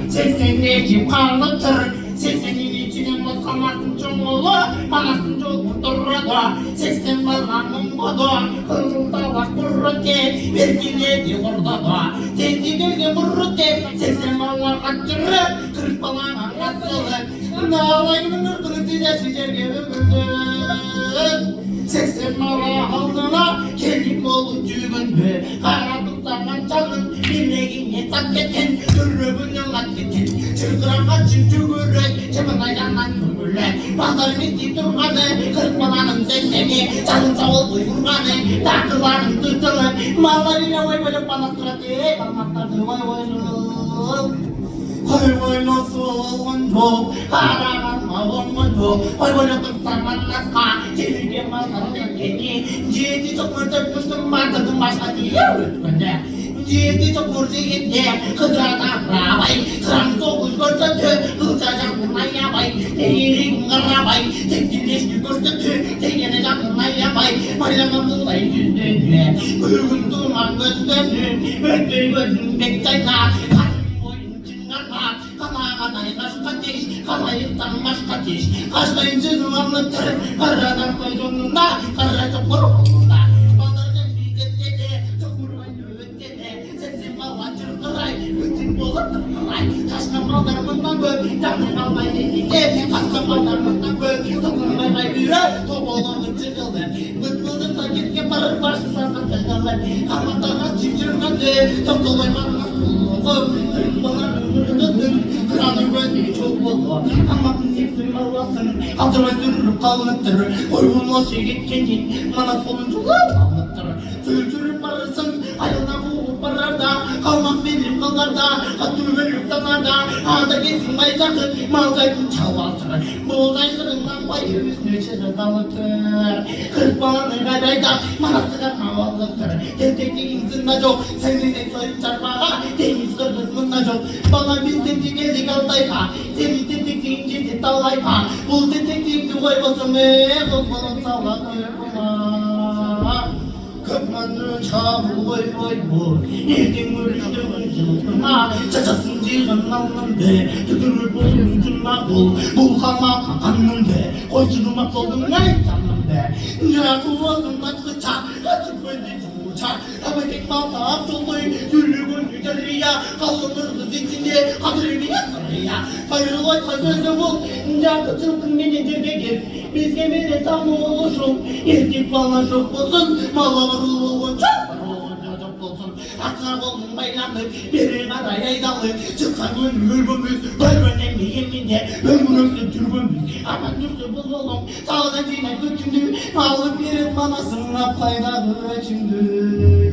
Sesini kalındır, sesini içine basamasın çoğulu, manasın çoğulu durradı, sesin balanın bodu, kırıldalar kurrute, vergine de ordadı, kendine de kurrute, sesin balan kaçırıp, kırık balan anlatılır, nağlayının ırkını dizesi cerge ömürdün. Sesin bala aldığına, kelim olup cübündü, karadım zaman çalın, bilmeğine takketin,ürrübünün atketin, çırgıran kaçın tügürek, çabına yanan tügürek, bağlarını titurganı, kırık balanın sesini, çalın savul uygurganı, takıların tutulı, mallarıyla vay böyle bana suratı, parmaklarını vay vaylı. Vay vay nasıl oldu, araganma olmadı, vay vay nasıl sarmanlasma, çevirge mallarını yedi, ciddi çok mırtıkmıştım mantıkım başka diye öğretmende. Ciddi çok vurcu gitti, kıcada bravay, kıran sokuş görsötü, kıcacak bunay yapay, değirin kırabay, tekilleşti görsötü, tekene canlınay yapay, maylama buğday yüzüne, gülgün duman gözlerin, ötbey gözün bektayla, Kanay kaçkaçış, kanayıptan başkaçış, kaçlayıncının anlatır, karadan koyduğunda, kara çok korkulunda. Balırcın bilgettede, çok vurmayın üvettede, sesin bala çırkıray, bütün bolu tıkıray. Taşkan ballarımından gök, canlı kalmayı dedike, taşkan ballarımından gök, dokunmay bay büyür, topoğlanı çıkılır. Bıtkıldır da git yaparır, başı sarkı tıkılır. Kanatlara çiçirmedi, tokulay bana sulluğum, kırıkbalar ömürdüdür. Kıranın gözü çok oldu, ama kızıksın Allah'sın, hatırı sürürüp kalınıktır, uygunla şehit kendin, bana soluncular anlattır. Tültürüp varırsın, ayına boğup varar da, kalmak benim kallarda, hattımı verip sanarda, ağda geçsin baycakı, malcaydın çalaltır, boğdaylarından bayır üstü çırı dalıtır. Kırk balanı gayrayda, bana sıkar havalıktır, gerçekliğin zınna çok, seni de soyup çarpağa, deniz kırgızmınna çok, bana bizden geldi kaltayka, seni tetikliğince de tallayka, bu tetikliğince koy basımı, kızmanın sağla koyma. Köpmanı çabuk koy koy bu, erken görüştüğün yılgına, çaçasın ciğın alnımde, tükürür bozun cümle bul kalma kanımde, koy cürümak oldum ne canımde, ya kuvasından kıça, açık böyle çuça, ama tek balta apsoldoy, sürügün yücelriya, kalınır kız içinde, kadrini yakırıya, hayırlı sözü bul, ya kıçılkın beni dirgegir, biz gemide tam oluşum, erkek bana çok olsun, mala vurulun çok olsun, akrab olun baylandı, biri araya yaydalı, çıkan gönül bömüz, böyle önemli yeminde, ömrümsün türbümüz, aman yursu bulalım, sağda cine götündü, malı bir manasına paydalı içimdü.